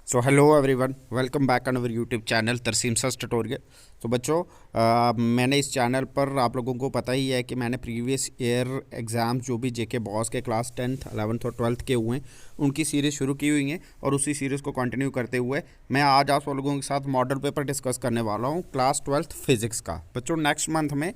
So hello everyone, welcome back on our YouTube channel Tarsem sir tutorial. तो बच्चों, मैंने इस चैनल पर आप लोगों को पता ही है कि मैंने प्रीवियस ईयर एग्ज़ाम्स जो भी जेके बॉस के क्लास 10th 11th और 12th के हुए हैं उनकी सीरीज़ शुरू की हुई है और उसी सीरीज़ को कंटिन्यू करते हुए मैं आज आप लोगों के साथ मॉडल पेपर डिस्कस करने वाला हूँ क्लास 12th फिज़िक्स का। बच्चों, नेक्स्ट मंथ में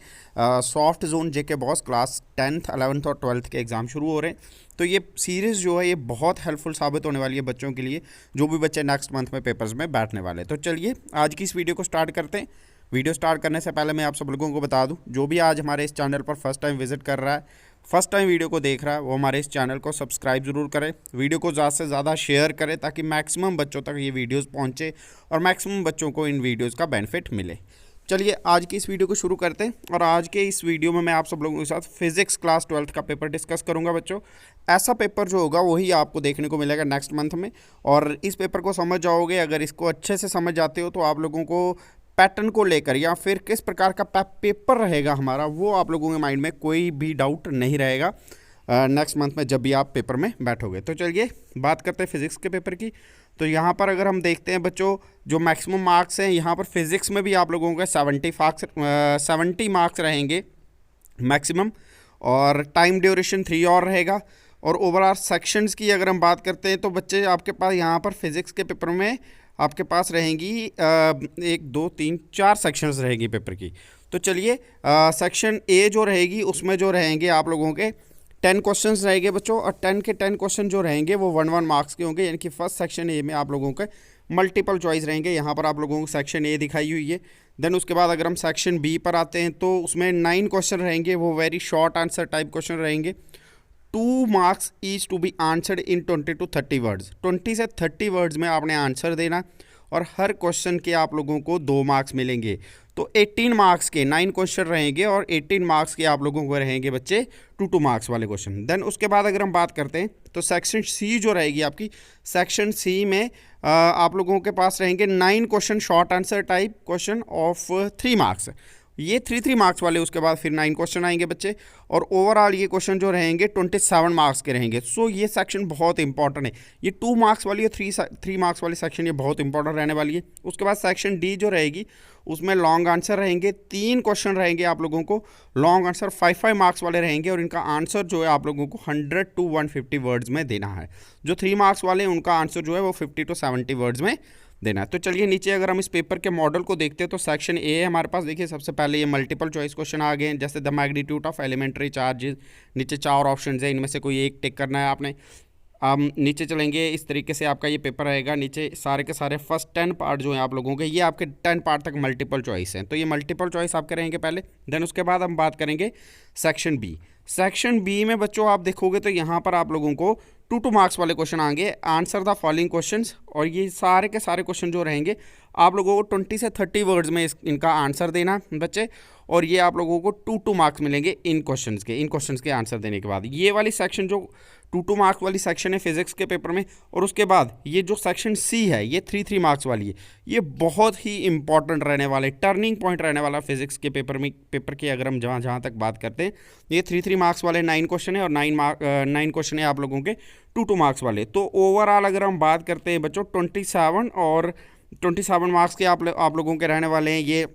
सॉफ्ट जोन जेके बॉस क्लास 10th 11th और 12th के एग्ज़ाम शुरू हो रहे हैं। तो ये सीरीज़ जो है ये बहुत हेल्पफुल साबित होने वाली है बच्चों के लिए, जो भी बच्चे नेक्स्ट मंथ में पेपर्स में बैठने वाले। तो चलिए आज की इस वीडियो को स्टार्ट करते हैं। वीडियो स्टार्ट करने से पहले मैं आप सब लोगों को बता दूं, जो भी आज हमारे इस चैनल पर फर्स्ट टाइम विजिट कर रहा है, फर्स्ट टाइम वीडियो को देख रहा है, वो हमारे इस चैनल को सब्सक्राइब ज़रूर करें, वीडियो को ज़्यादा से ज़्यादा शेयर करें ताकि मैक्सिमम बच्चों तक ये वीडियोज़ पहुँचे और मैक्सिमम बच्चों को इन वीडियोज़ का बेनिफिट मिले। चलिए आज की इस वीडियो को शुरू करते हैं और आज के इस वीडियो में मैं आप सब लोगों के साथ फिजिक्स क्लास 12th का पेपर डिस्कस करूंगा। बच्चों, ऐसा पेपर जो होगा वही आपको देखने को मिलेगा नेक्स्ट मंथ में, और इस पेपर को समझ जाओगे, अगर इसको अच्छे से समझ जाते हो तो आप लोगों को पैटर्न को लेकर या फिर किस प्रकार का पेपर रहेगा हमारा, वो आप लोगों के माइंड में कोई भी डाउट नहीं रहेगा नेक्स्ट मंथ में जब भी आप पेपर में बैठोगे। तो चलिए बात करते हैं फिजिक्स के पेपर की। तो यहाँ पर अगर हम देखते हैं बच्चों, जो मैक्सिमम मार्क्स हैं यहाँ पर फिजिक्स में भी आप लोगों के 70 मार्क्स रहेंगे मैक्सिमम, और टाइम ड्यूरेशन 3 और रहेगा। और ओवरऑल सेक्शंस की अगर हम बात करते हैं तो बच्चे आपके पास यहाँ पर फिजिक्स के पेपर में आपके पास रहेंगी 1 2 3 4 सेक्शंस रहेगी पेपर की। तो चलिए सेक्शन ए जो रहेगी उसमें जो रहेंगे आप लोगों के 10 क्वेश्चंस रहेंगे बच्चों, और 10 क्वेश्चन जो रहेंगे वो 1 मार्क्स के होंगे, यानी कि फर्स्ट सेक्शन ए में आप लोगों के मल्टीपल चॉइस रहेंगे। यहाँ पर आप लोगों को सेक्शन ए दिखाई हुई है। देन उसके बाद अगर हम सेक्शन बी पर आते हैं तो उसमें 9 क्वेश्चन रहेंगे, वो very short answer type question रहेंगे। 2 marks each to be answered in 20 to 30 words. 20 से 30 वर्ड्स में आपने आंसर देना, और हर क्वेश्चन के आप लोगों को 2 मार्क्स मिलेंगे। तो 18 मार्क्स के 9 क्वेश्चन रहेंगे और 18 मार्क्स के आप लोगों को रहेंगे बच्चे 2 मार्क्स वाले क्वेश्चन। देन उसके बाद अगर हम बात करते हैं तो सेक्शन सी जो रहेगी आपकी, सेक्शन सी में आप लोगों के पास रहेंगे 9 question short answer type question of 3 marks. ये 3 मार्क्स वाले, उसके बाद फिर 9 क्वेश्चन आएंगे बच्चे, और ओवरऑल ये क्वेश्चन जो रहेंगे 27 मार्क्स के रहेंगे। सो ये सेक्शन बहुत इंपॉर्टेंट है। ये 2 मार्क्स वाली और 3 मार्क्स वाली सेक्शन ये बहुत इंपॉर्टेंट रहने वाली है। उसके बाद सेक्शन डी जो रहेगी उसमें लॉन्ग आंसर रहेंगे, 3 क्वेश्चन रहेंगे आप लोगों को लॉन्ग आंसर 5 मार्क्स वाले रहेंगे, और इनका आंसर जो है आप लोगों को 100 to 150 वर्ड्स में देना है। जो 3 मार्क्स वाले हैं उनका आंसर जो है वो 50 to 70 वर्ड्स में देना है। तो चलिए नीचे अगर हम इस पेपर के मॉडल को देखते हैं तो सेक्शन ए है हमारे पास। देखिए सबसे पहले ये मल्टीपल चॉइस क्वेश्चन आ गए हैं, जैसे the magnitude of elementary charges. नीचे 4 ऑप्शन है, इनमें से कोई एक टिक करना है आपने। नीचे चलेंगे, इस तरीके से आपका ये पेपर रहेगा। नीचे सारे के सारे फर्स्ट 10 पार्ट जो हैं आप लोगों के, ये आपके 10 पार्ट तक मल्टीपल चॉइस हैं। तो ये मल्टीपल चॉइस आपके रहेंगे पहले। देन उसके बाद हम बात करेंगे सेक्शन बी। सेक्शन बी में बच्चों आप देखोगे तो यहाँ पर आप लोगों को 2 मार्क्स वाले क्वेश्चन आएंगे, आंसर द फॉलोइंग क्वेश्चंस, और ये सारे के सारे क्वेश्चन जो रहेंगे आप लोगों को 20 से 30 वर्ड्स में इनका आंसर देना बच्चे, और ये आप लोगों को 2 मार्क्स मिलेंगे इन क्वेश्चंस के आंसर देने के बाद। ये वाली सेक्शन जो 2 मार्क्स वाली सेक्शन है फिजिक्स के पेपर में। और उसके बाद ये जो सेक्शन सी है ये 3 मार्क्स वाली है। ये बहुत ही इंपॉर्टेंट रहने वाले, टर्निंग पॉइंट रहने वाला फिजिक्स के पेपर की अगर हम जहाँ तक बात करते हैं, ये 3 मार्क्स वाले 9 क्वेश्चन है, और 9 क्वेश्चन है आप लोगों के 2 मार्क्स वाले। तो ओवरऑल अगर हम बात करते हैं बच्चों 27 मार्क्स के आप लोगों के रहने वाले हैं ये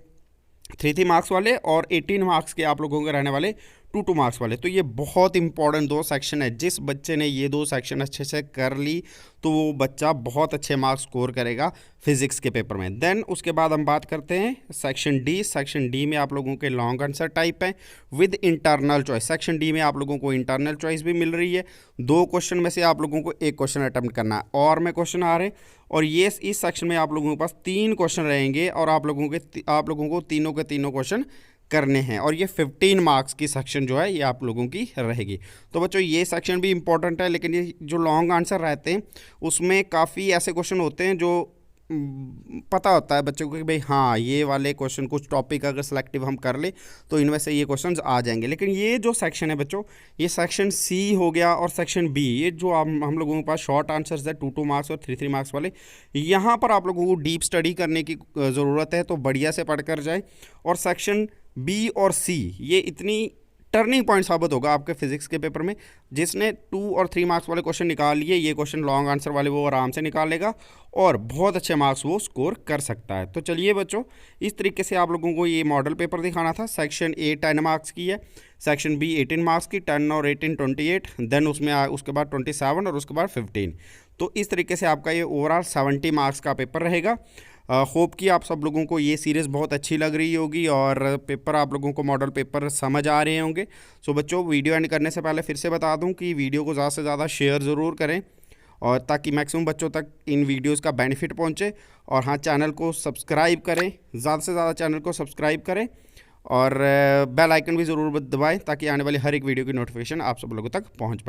3 मार्क्स वाले, और 18 मार्क्स के आप लोगों के रहने वाले 2 मार्क्स वाले। तो ये बहुत इंपॉर्टेंट 2 सेक्शन है। जिस बच्चे ने ये 2 सेक्शन अच्छे से कर ली तो वो बच्चा बहुत अच्छे मार्क्स स्कोर करेगा फिजिक्स के पेपर में। देन उसके बाद हम बात करते हैं सेक्शन डी। सेक्शन डी में आप लोगों के लॉन्ग आंसर टाइप हैं with internal choice. Section D में आप लोगों को इंटरनल चॉइस भी मिल रही है। 2 क्वेश्चन में से आप लोगों को 1 क्वेश्चन अटेम्प्ट करना है, और में क्वेश्चन आ रहे हैं। और ये इस सेक्शन में आप लोगों के पास 3 क्वेश्चन रहेंगे, और आप लोगों को तीनों के तीनों क्वेश्चन करने हैं, और ये 15 मार्क्स की सेक्शन जो है ये आप लोगों की रहेगी। तो बच्चों ये सेक्शन भी इंपॉर्टेंट है, लेकिन ये जो लॉन्ग आंसर रहते हैं उसमें काफ़ी ऐसे क्वेश्चन होते हैं जो पता होता है बच्चों को कि भाई हाँ ये वाले क्वेश्चन कुछ टॉपिक अगर सेलेक्टिव हम कर ले तो इनमें से ये क्वेश्चंस आ जाएंगे। लेकिन ये जो सेक्शन है बच्चों, ये सेक्शन सी हो गया और सेक्शन बी, ये जो हम लोगों के पास शॉर्ट आंसर्स है 2 मार्क्स और 3 मार्क्स वाले, यहाँ पर आप लोगों को डीप स्टडी करने की ज़रूरत है, तो बढ़िया से पढ़ कर जाए। और सेक्शन बी और सी ये इतनी टर्निंग पॉइंट साबित होगा आपके फिजिक्स के पेपर में। जिसने 2 और 3 मार्क्स वाले क्वेश्चन निकाल लिए, ये क्वेश्चन लॉन्ग आंसर वाले वो आराम से निकाल लेगा और बहुत अच्छे मार्क्स वो स्कोर कर सकता है। तो चलिए बच्चों, इस तरीके से आप लोगों को ये मॉडल पेपर दिखाना था। सेक्शन ए 10 मार्क्स की है, सेक्शन बी 18 मार्क्स की, 10 और 18 28, देन उसके बाद 27 और उसके बाद 15। तो इस तरीके से आपका ये ओवरऑल 70 मार्क्स का पेपर रहेगा। होप कि आप सब लोगों को ये सीरीज़ बहुत अच्छी लग रही होगी और पेपर आप लोगों को मॉडल पेपर समझ आ रहे होंगे। सो बच्चों, वीडियो एंड करने से पहले फिर से बता दूं कि वीडियो को ज़्यादा से ज़्यादा शेयर ज़रूर करें और ताकि मैक्सिमम बच्चों तक इन वीडियोस का बेनिफिट पहुंचे। और हाँ, चैनल को सब्सक्राइब करें, ज़्यादा से ज़्यादा चैनल को सब्सक्राइब करें और बेल आइकन भी ज़रूर दबाएँ ताकि आने वाली हर एक वीडियो की नोटिफिकेशन आप सब लोगों तक पहुँच पाए।